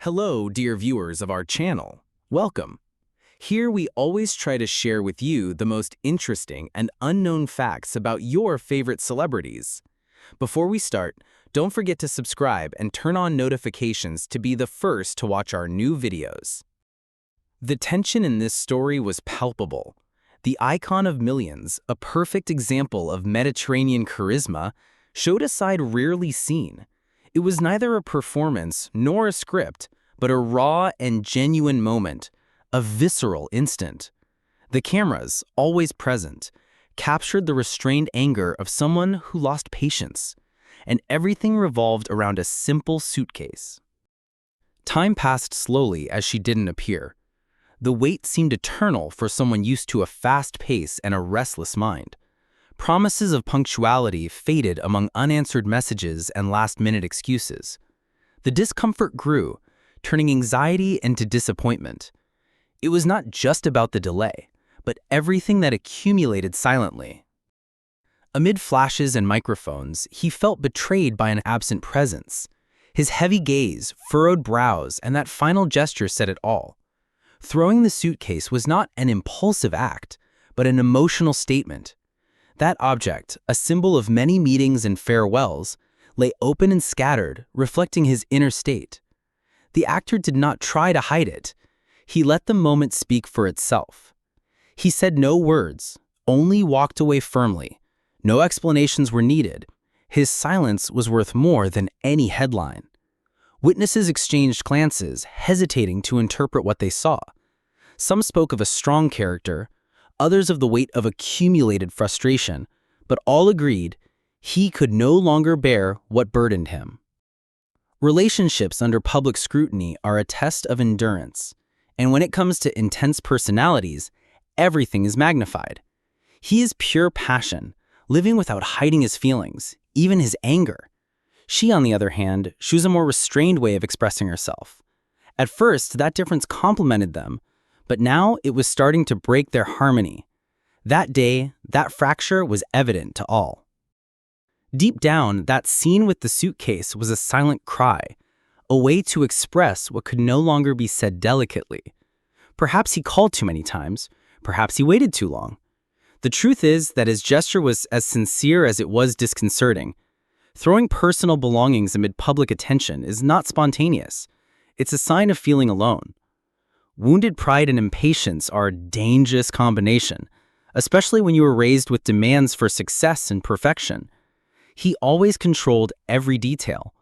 Hello, dear viewers of our channel. Welcome. Here we always try to share with you the most interesting and unknown facts about your favorite celebrities. Before we start, don't forget to subscribe and turn on notifications to be the first to watch our new videos. The tension in this story was palpable. The icon of millions, a perfect example of Mediterranean charisma, showed a side rarely seen. It was neither a performance nor a script, but a raw and genuine moment, a visceral instant. The cameras, always present, captured the restrained anger of someone who lost patience, and everything revolved around a simple suitcase. Time passed slowly as she didn't appear. The wait seemed eternal for someone used to a fast pace and a restless mind. Promises of punctuality faded among unanswered messages and last-minute excuses. The discomfort grew, turning anxiety into disappointment. It was not just about the delay, but everything that accumulated silently. Amid flashes and microphones, he felt betrayed by an absent presence. His heavy gaze, furrowed brows, and that final gesture said it all. Throwing the suitcase was not an impulsive act, but an emotional statement. That object, a symbol of many meetings and farewells, lay open and scattered, reflecting his inner state. The actor did not try to hide it. He let the moment speak for itself. He said no words, only walked away firmly. No explanations were needed. His silence was worth more than any headline. Witnesses exchanged glances, hesitating to interpret what they saw. Some spoke of a strong character, others of the weight of accumulated frustration, but all agreed he could no longer bear what burdened him. Relationships under public scrutiny are a test of endurance, and when it comes to intense personalities, everything is magnified. He is pure passion, living without hiding his feelings, even his anger. She, on the other hand, chose a more restrained way of expressing herself. At first, that difference complemented them, but now it was starting to break their harmony. That day, that fracture was evident to all. Deep down, that scene with the suitcase was a silent cry, a way to express what could no longer be said delicately. Perhaps he called too many times, perhaps he waited too long. The truth is that his gesture was as sincere as it was disconcerting. Throwing personal belongings amid public attention is not spontaneous. It's a sign of feeling alone. Wounded pride and impatience are a dangerous combination, especially when you were raised with demands for success and perfection. He always controlled every detail,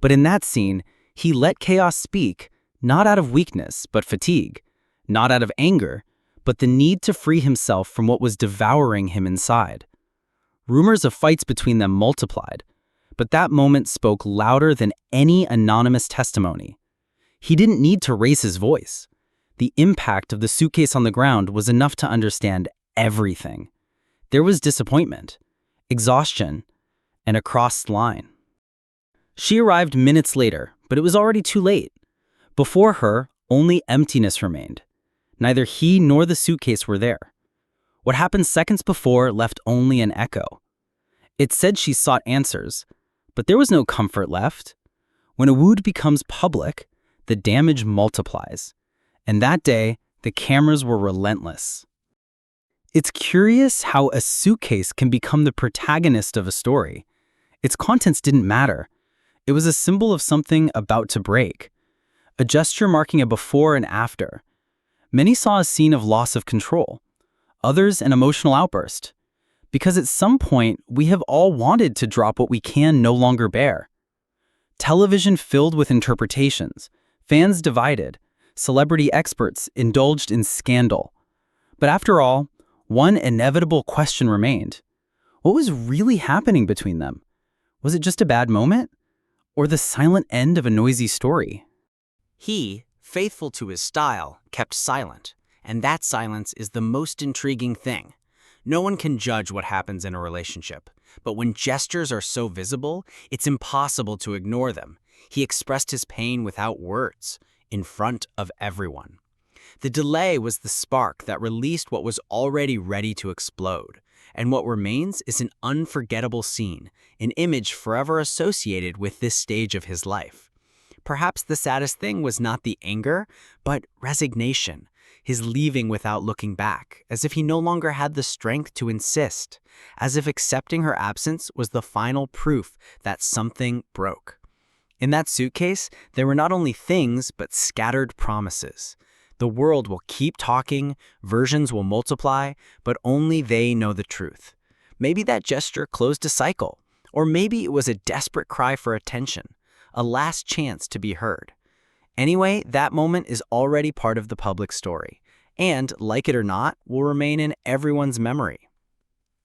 but in that scene, he let chaos speak, not out of weakness, but fatigue, not out of anger, but the need to free himself from what was devouring him inside. Rumors of fights between them multiplied, but that moment spoke louder than any anonymous testimony. He didn't need to raise his voice. The impact of the suitcase on the ground was enough to understand everything. There was disappointment, exhaustion, and a crossed line. She arrived minutes later, but it was already too late. Before her, only emptiness remained. Neither he nor the suitcase were there. What happened seconds before left only an echo. It said she sought answers, but there was no comfort left. When a wound becomes public, the damage multiplies. And that day, the cameras were relentless. It's curious how a suitcase can become the protagonist of a story. Its contents didn't matter. It was a symbol of something about to break, a gesture marking a before and after. Many saw a scene of loss of control, others an emotional outburst, because at some point we have all wanted to drop what we can no longer bear. Television filled with interpretations, fans divided, celebrity experts indulged in scandal. But after all, one inevitable question remained. What was really happening between them? Was it just a bad moment? Or the silent end of a noisy story? He, faithful to his style, kept silent, and that silence is the most intriguing thing. No one can judge what happens in a relationship, but when gestures are so visible, it's impossible to ignore them. He expressed his pain without words, in front of everyone. The delay was the spark that released what was already ready to explode, and what remains is an unforgettable scene, an image forever associated with this stage of his life. perhaps the saddest thing was not the anger, but resignation, his leaving without looking back, as if he no longer had the strength to insist, as if accepting her absence was the final proof that something broke. In that suitcase, there were not only things, but scattered promises. The world will keep talking, versions will multiply, but only they know the truth. Maybe that gesture closed a cycle, or maybe it was a desperate cry for attention, a last chance to be heard. Anyway, that moment is already part of the public story, and, like it or not, will remain in everyone's memory.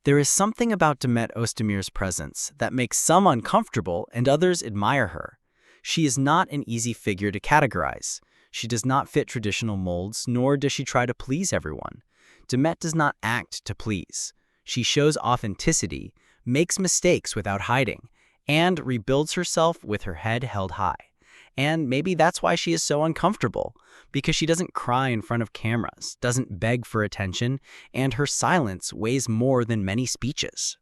There is something about Demet Özdemir's presence that makes some uncomfortable and others admire her. She is not an easy figure to categorize. She does not fit traditional molds, nor does she try to please everyone. Demet does not act to please. She shows authenticity, makes mistakes without hiding, and rebuilds herself with her head held high. And maybe that's why she is so uncomfortable, because she doesn't cry in front of cameras, doesn't beg for attention, and her silence weighs more than many speeches.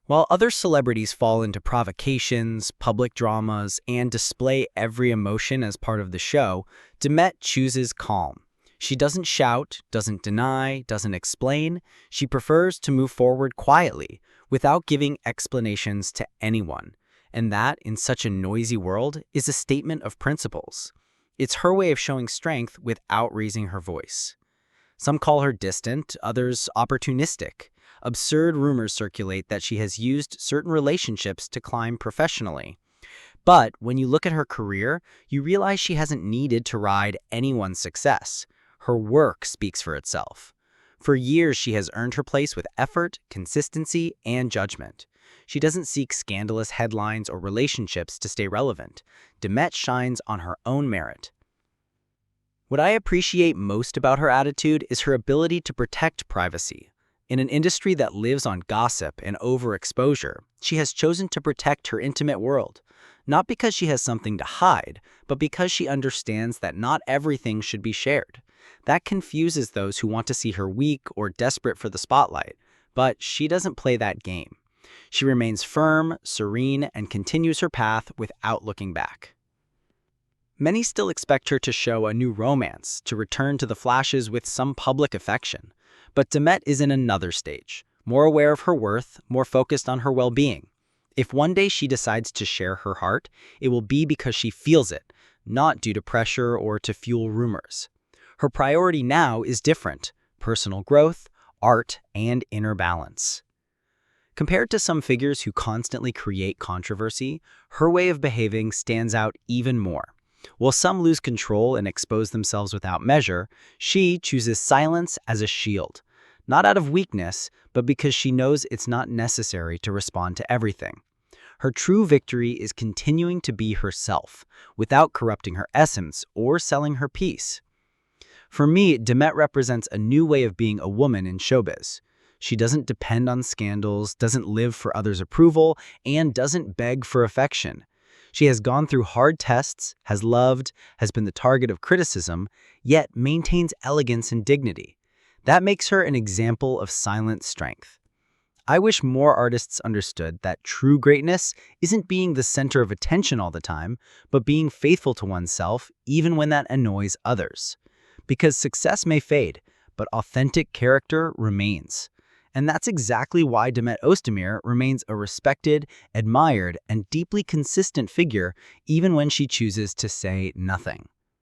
While other celebrities fall into provocations, public dramas, and display every emotion as part of the show, Demet chooses calm. She doesn't shout, doesn't deny, doesn't explain. She prefers to move forward quietly, without giving explanations to anyone. And that, in such a noisy world, is a statement of principles. It's her way of showing strength without raising her voice. Some call her distant, others opportunistic. Absurd rumors circulate that she has used certain relationships to climb professionally. But when you look at her career, you realize she hasn't needed to ride anyone's success. Her work speaks for itself. For years, she has earned her place with effort, consistency, and judgment. She doesn't seek scandalous headlines or relationships to stay relevant. Demet shines on her own merit. What I appreciate most about her attitude is her ability to protect privacy. In an industry that lives on gossip and overexposure, she has chosen to protect her intimate world. Not because she has something to hide, but because she understands that not everything should be shared. That confuses those who want to see her weak or desperate for the spotlight, but she doesn't play that game. She remains firm, serene, and continues her path without looking back. Many still expect her to show a new romance, to return to the flashes with some public affection. But Demet is in another stage, more aware of her worth, more focused on her well-being. If one day she decides to share her heart, it will be because she feels it, not due to pressure or to fuel rumors. Her priority now is different: personal growth, art, and inner balance. Compared to some figures who constantly create controversy, her way of behaving stands out even more. While some lose control and expose themselves without measure, she chooses silence as a shield. Not out of weakness, but because she knows it's not necessary to respond to everything. Her true victory is continuing to be herself, without corrupting her essence or selling her peace. For me, Demet represents a new way of being a woman in showbiz. She doesn't depend on scandals, doesn't live for others' approval, and doesn't beg for affection. She has gone through hard tests, has loved, has been the target of criticism, yet maintains elegance and dignity. That makes her an example of silent strength. I wish more artists understood that true greatness isn't being the center of attention all the time, but being faithful to oneself even when that annoys others. Because success may fade, but authentic character remains. And that's exactly why Demet Özdemir remains a respected, admired, and deeply consistent figure even when she chooses to say nothing.